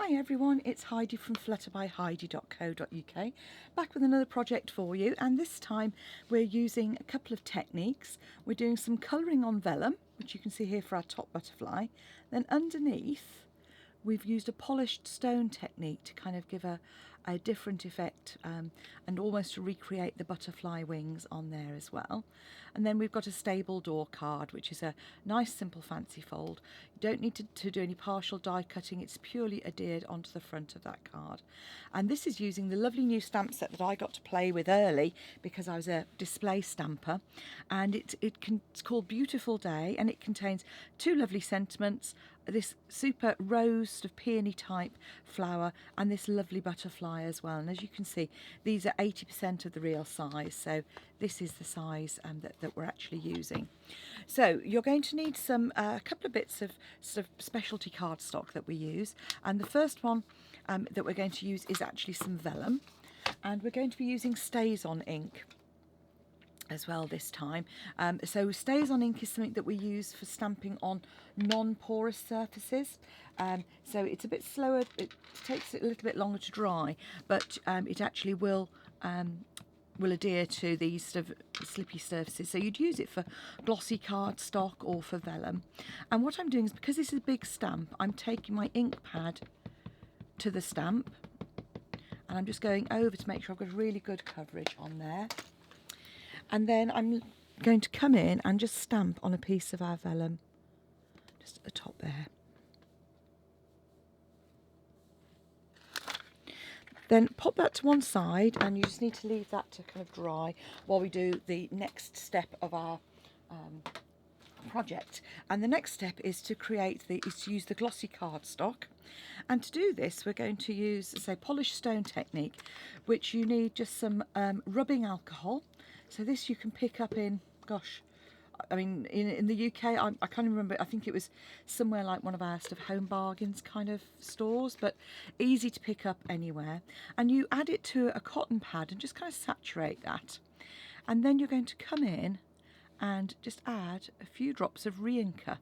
Hi everyone, it's Heidi from flutterbyheidi.co.uk, back with another project for you, and this time we're using a couple of techniques. We're doing some colouring on vellum, which you can see here for our top butterfly. Then underneath we've used a polished stone technique to kind of give a different effect and almost to recreate the butterfly wings on there as well. And then we've got a stable door card, which is a nice simple fancy fold. You don't need to do any partial die cutting, it's purely adhered onto the front of that card. And this is using the lovely new stamp set that I got to play with early because I was a display stamper, and it's called Beautiful Day, and it contains two lovely sentiments, this super rose sort of peony type flower and this lovely butterfly as well. And as you can see, these are 80% of the real size, so this is the size that we're actually using. So you're going to need a couple of bits of sort of specialty cardstock that we use, and the first one that we're going to use is actually some vellum, and we're going to be using StazOn ink as well this time. So StazOn ink is something that we use for stamping on non-porous surfaces. So it's a bit slower, it takes it a little bit longer to dry, but it actually will adhere to these sort of slippy surfaces. So you'd use it for glossy cardstock or for vellum. And what I'm doing is, because this is a big stamp, I'm taking my ink pad to the stamp and I'm just going over to make sure I've got really good coverage on there. And then I'm going to come in and just stamp on a piece of our vellum, just at the top there. Then pop that to one side, and you just need to leave that to kind of dry while we do the next step of our project. And the next step is to use the glossy cardstock. And to do this, we're going to use, say, polished stone technique, which you need just some rubbing alcohol. So this you can pick up in, gosh, I mean, in the UK, I can't remember, I think it was somewhere like one of our sort of home bargains kind of stores, but easy to pick up anywhere. And you add it to a cotton pad and just kind of saturate that. And then you're going to come in and just add a few drops of re-inker.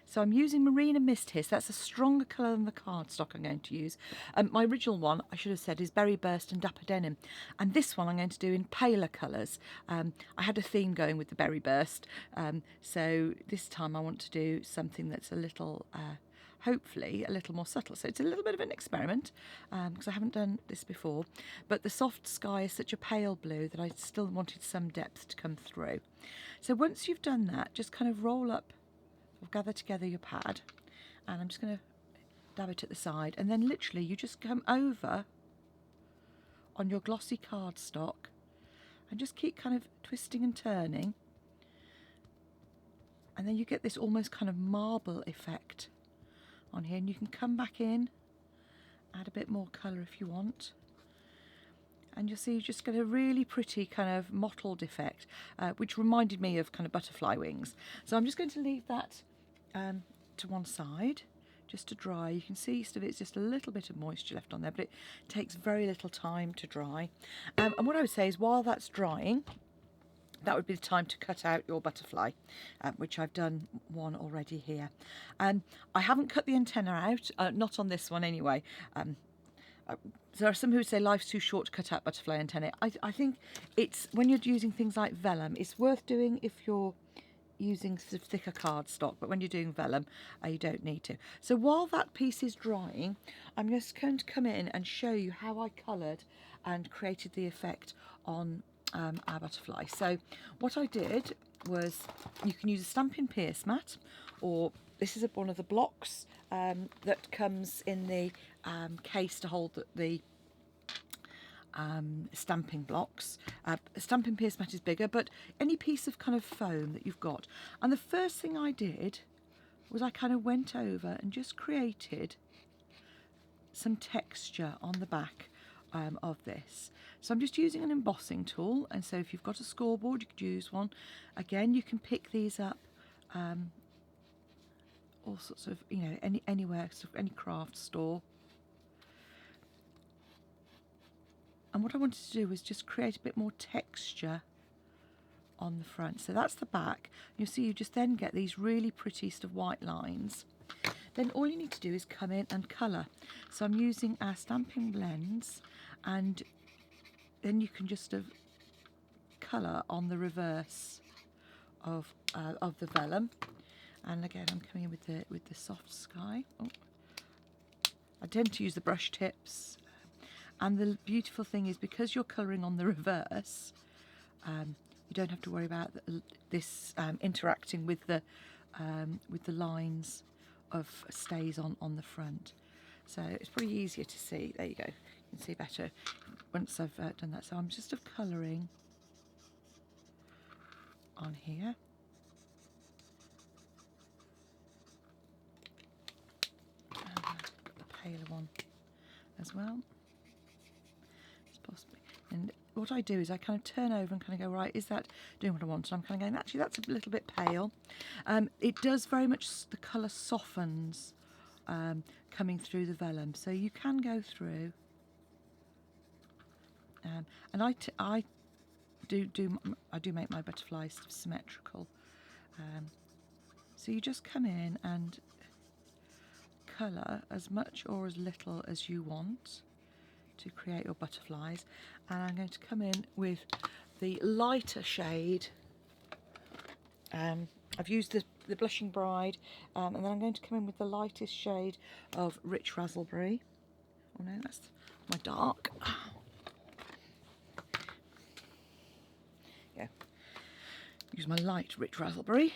So I'm using Marina Mist here, so that's a stronger colour than the cardstock I'm going to use. My original one, I should have said, is Berry Burst and Dapper Denim, and this one I'm going to do in paler colours. I had a theme going with the Berry Burst, so this time I want to do something that's a little, hopefully a little more subtle. So it's a little bit of an experiment because I haven't done this before, but the soft sky is such a pale blue that I still wanted some depth to come through. So once you've done that, just kind of roll up, gather together your pad, and I'm just going to dab it at the side, and then literally you just come over on your glossy cardstock and just keep kind of twisting and turning, and then you get this almost kind of marble effect on here, and you can come back in, add a bit more colour if you want, and you'll see you just get a really pretty kind of mottled effect, which reminded me of kind of butterfly wings. So I'm just going to leave that to one side just to dry. You can see it's just a little bit of moisture left on there, but it takes very little time to dry. And what I would say is, while that's drying, that would be the time to cut out your butterfly, which I've done one already here. I haven't cut the antenna out, not on this one anyway. There are some who say life's too short to cut out butterfly antennae. I think it's, when you're using things like vellum, it's worth doing if you're using sort of thicker cardstock, but when you're doing vellum, you don't need to. So while that piece is drying, I'm just going to come in and show you how I coloured and created the effect on our butterfly. So what I did was, you can use a Stampin' Pierce mat, or this is one of the blocks that comes in the case to hold the stamping blocks. Stampin' Pierce mat is bigger, but any piece of kind of foam that you've got. And the first thing I did was I kind of went over and just created some texture on the back of this. So I'm just using an embossing tool, and so if you've got a scoreboard, you could use one. Again, you can pick these up all sorts of, you know, anywhere, sort of any craft store. And what I wanted to do was just create a bit more texture on the front. So that's the back. You'll see you just then get these really pretty sort of white lines. then all you need to do is come in and colour. So I'm using our stamping blends, and then you can just colour on the reverse of the vellum. And again, I'm coming in with the soft sky. Oh. I tend to use the brush tips, and the beautiful thing is, because you're colouring on the reverse, you don't have to worry about this interacting with the lines of stays on the front. So it's pretty easier to see. There you go. You can see better once I've done that. So I'm just colouring on here. The paler one as well. Possibly. And what I do is I kind of turn over and kind of go, right, is that doing what I want? And I'm kind of going, actually, that's a little bit pale. It does very much, the colour softens coming through the vellum, so you can go through. And I do make my butterflies symmetrical. So you just come in and colour as much or as little as you want to create your butterflies. And I'm going to come in with the lighter shade. I've used the Blushing Bride, and then I'm going to come in with the lightest shade of Rich Raspberry. Oh no, that's my dark. Yeah, use my light Rich Raspberry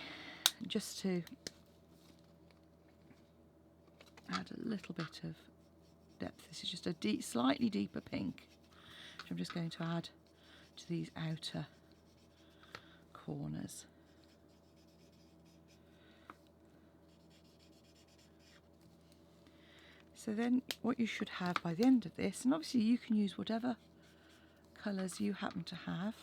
just to add a little bit of depth. This is just a slightly deeper pink, which I'm just going to add to these outer corners. So then what you should have by the end of this, and obviously you can use whatever colours you happen to have,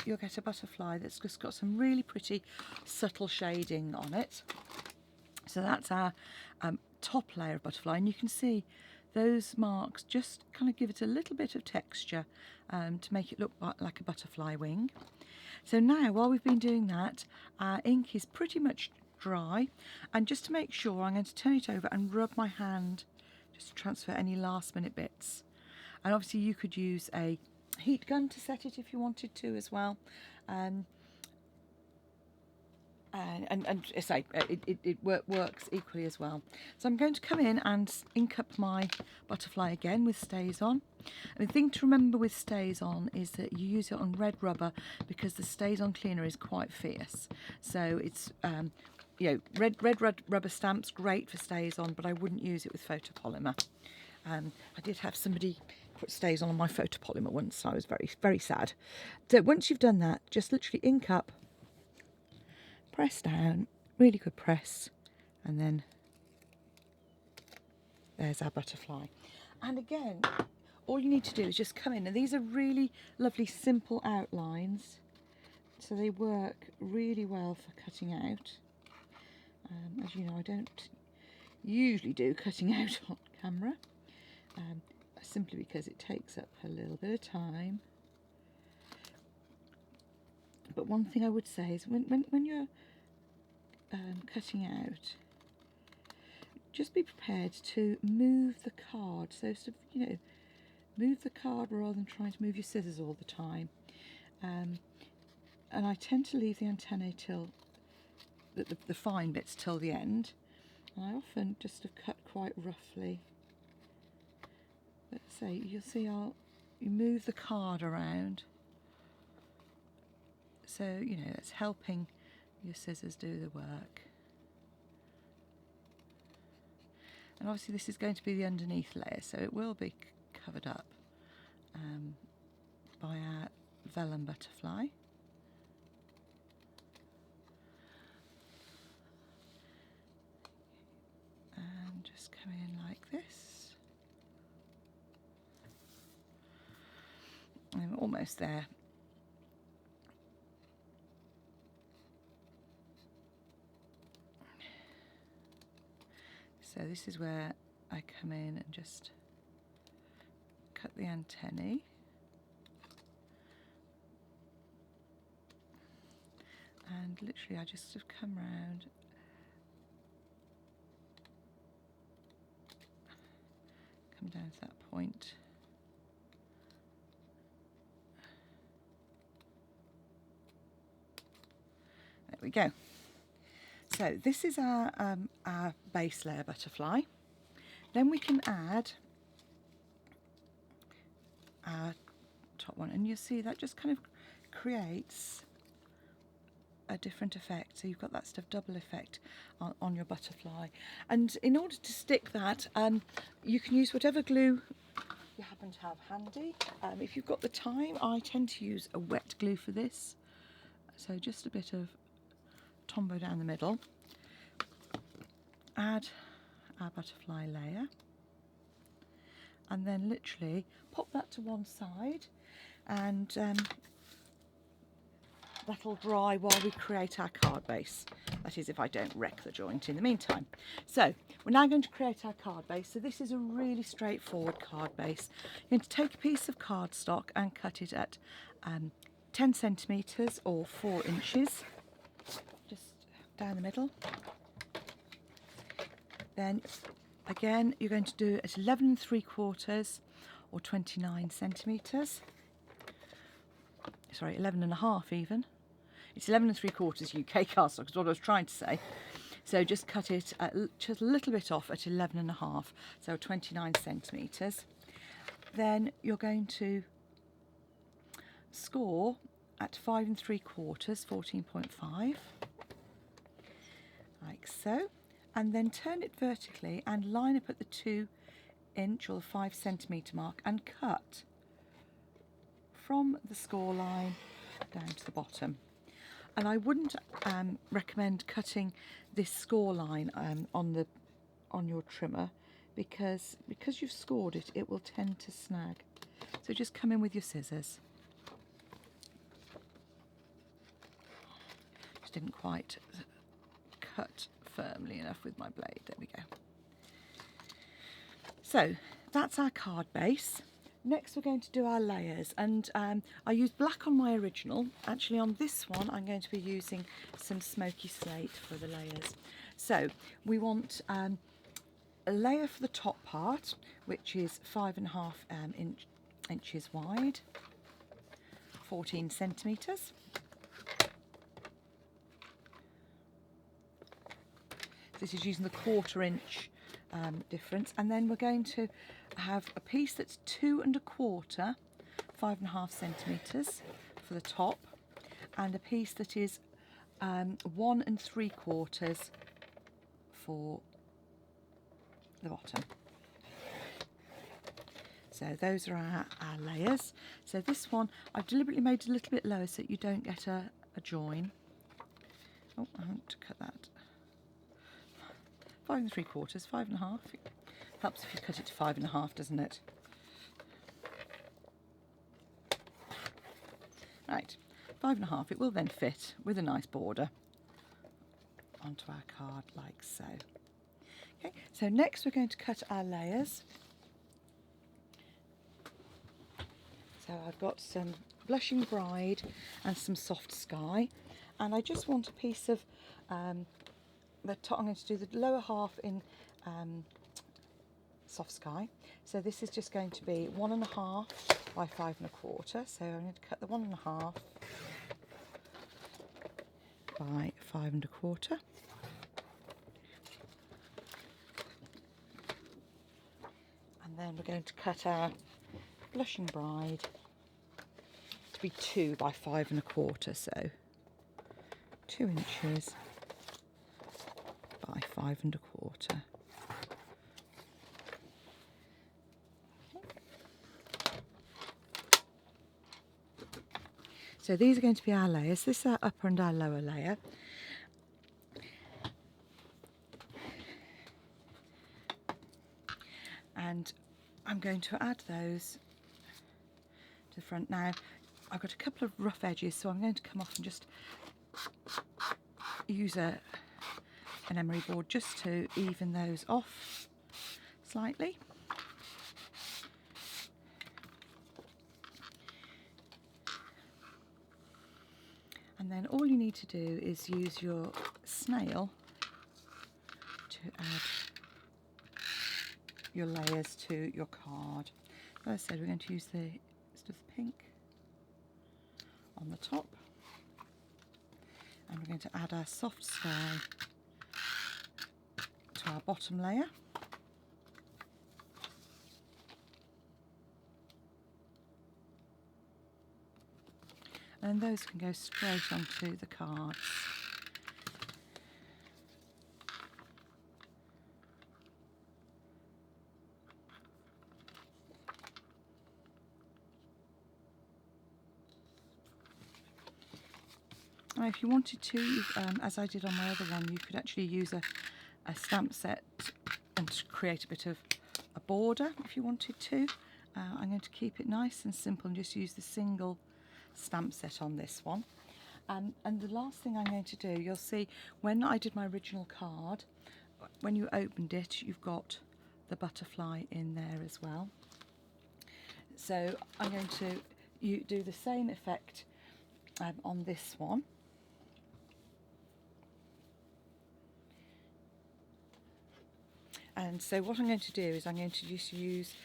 you'll get a butterfly that's just got some really pretty subtle shading on it. So that's our top layer of butterfly, and you can see those marks just kind of give it a little bit of texture to make it look like a butterfly wing. So now, while we've been doing that, our ink is pretty much dry, and just to make sure, I'm going to turn it over and rub my hand just to transfer any last minute bits. And obviously you could use a heat gun to set it if you wanted to as well. And I say it works equally as well. So I'm going to come in and ink up my butterfly again with Stays On. And the thing to remember with Stays On is that you use it on red rubber, because the Stays On cleaner is quite fierce. So it's you know, red rubber stamps great for Stays On, but I wouldn't use it with photopolymer. I did have somebody put Stays On my photopolymer once, so I was very sad. So once you've done that, just literally ink up, press down, really good press, and then there's our butterfly. And again, all you need to do is just come in, and these are really lovely simple outlines, so they work really well for cutting out. As you know, I don't usually do cutting out on camera, simply because it takes up a little bit of time. But one thing I would say is when you're cutting out, just be prepared to move the card. So sort of, you know, move the card rather than trying to move your scissors all the time. And I tend to leave the antennae till the fine bits till the end. And I often just have cut quite roughly. But say, you'll see you move the card around. So, you know, it's helping your scissors do the work. And obviously this is going to be the underneath layer, so it will be covered up by our vellum butterfly. And just come in like this. I'm almost there. So this is where I come in and just cut the antennae. And literally I just sort of come round down to that point. There we go. So this is our base layer butterfly. Then we can add our top one, and you see that just kind of creates a different effect. So you've got that sort of double effect on your butterfly. And in order to stick that, you can use whatever glue you happen to have handy. If you've got the time, I tend to use a wet glue for this. So just a bit of Tombow down the middle. Add our butterfly layer, and then literally pop that to one side, and that'll dry while we create our card base. That is, if I don't wreck the joint in the meantime. So we're now going to create our card base. So this is a really straightforward card base. You're going to take a piece of cardstock and cut it at 10 centimetres or 4 inches, just down the middle. Then again, you're going to do it at 11 3/4 or 29 centimetres. Sorry, 11.5 even. It's 11 3/4 UK cardstock is what I was trying to say. So just cut it just a little bit off at 11.5, so 29 centimetres. Then you're going to score at 5 3/4, 14.5, like so. And then turn it vertically and line up at the 2 inch or 5 centimetre mark and cut from the score line down to the bottom. And I wouldn't recommend cutting this score line on your trimmer because you've scored it, it will tend to snag. So just come in with your scissors. Just didn't quite cut firmly enough with my blade. There we go. So that's our card base. Next we're going to do our layers, and I used black on my original. Actually on this one I'm going to be using some smoky slate for the layers. So we want a layer for the top part, which is 5.5 inches wide, 14 centimetres. This is using the 1/4 inch difference, and then we're going to have a piece that's 2 1/4, 5.5 centimetres for the top, and a piece that is 1 3/4 for the bottom. So those are our layers. So this one I've deliberately made a little bit lower so that you don't get a join. Oh, I want to cut that. 5 3/4, 5.5. Helps if you cut it to 5.5, doesn't it? Right, 5.5. It will then fit with a nice border onto our card like so. Okay, so next we're going to cut our layers. So I've got some Blushing Bride and some Soft Sky, and I just want a piece of the top. I'm going to do the lower half in Soft Sky. So this is just going to be 1.5 by 5 1/4. So I'm going to cut the 1.5 by 5 1/4. And then we're going to cut our Blushing Bride to be 2 by 5 1/4. So 2 inches by 5 1/4. So these are going to be our layers. This is our upper and our lower layer. And I'm going to add those to the front. Now, I've got a couple of rough edges, so I'm going to come off and just use an emery board just to even those off slightly. And then all you need to do is use your snail to add your layers to your card. As I said, we're going to use the pink on the top, and we're going to add our soft sky to our bottom layer. And those can go straight onto the cards. Now, if you wanted to, as I did on my other one, you could actually use a stamp set and create a bit of a border if you wanted to. I'm going to keep it nice and simple and just use the single stamp set on this one. And the last thing I'm going to do, you'll see when I did my original card, when you opened it, you've got the butterfly in there as well. So I'm going to do the same effect on this one. And so what I'm going to do is I'm going to just use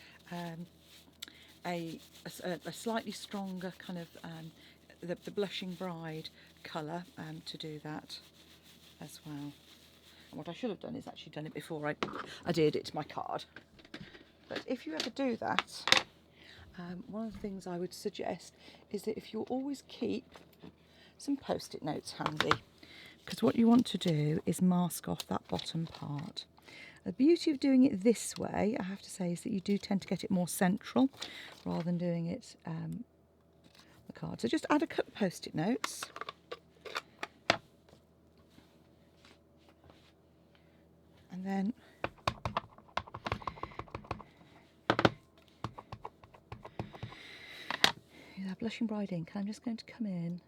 a slightly stronger kind of the Blushing Bride colour to do that as well. And what I should have done is actually done it before I did it to my card. But if you ever do that, one of the things I would suggest is that if you always keep some post-it notes handy, because what you want to do is mask off that bottom part. The beauty of doing it this way, I have to say, is that you do tend to get it more central rather than doing it the card. So just add a couple of post-it notes. And then use our Blushing Bride ink. I'm just going to come in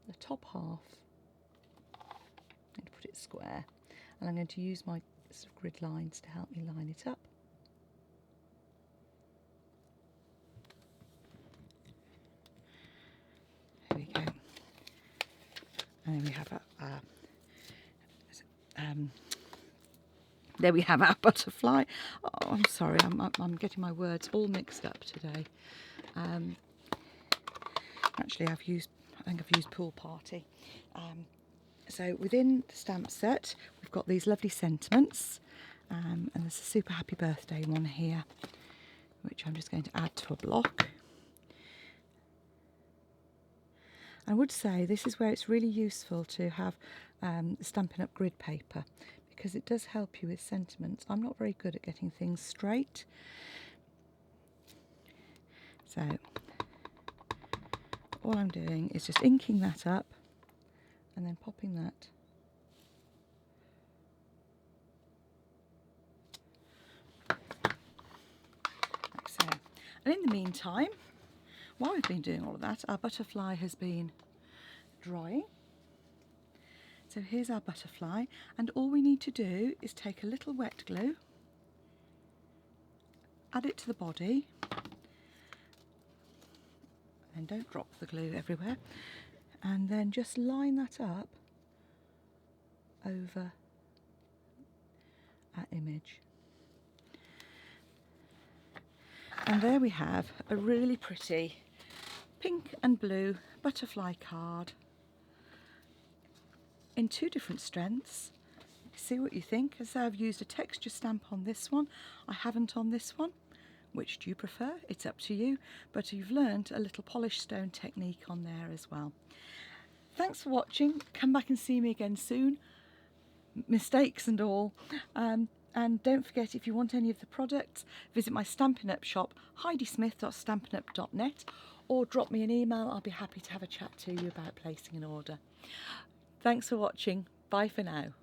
the top half. I'm going to put it square, and I'm going to use my sort of grid lines to help me line it up. There we go. And then we have there we have our butterfly. Oh, I'm sorry, I'm getting my words all mixed up today. Actually, I think I've used pool party. So within the stamp set, we've got these lovely sentiments, and there's a super happy birthday one here, which I'm just going to add to a block. I would say this is where it's really useful to have Stampin' Up! Grid paper, because it does help you with sentiments. I'm not very good at getting things straight. So all I'm doing is just inking that up and then popping that like so. And in the meantime, while we've been doing all of that, our butterfly has been drying. So here's our butterfly, and all we need to do is take a little wet glue, add it to the body, and don't drop the glue everywhere, and then just line that up over our image. And there we have a really pretty pink and blue butterfly card in two different strengths. See what you think. As I've used a texture stamp on this one, I haven't on this one. Which do you prefer? It's up to you, but you've learned a little polished stone technique on there as well. Thanks for watching. Come back and see me again soon, mistakes and all. And don't forget, if you want any of the products, visit my Stampin' Up shop, heidismith.stampinup.net, or drop me an email. I'll be happy to have a chat to you about placing an order. Thanks for watching. Bye for now.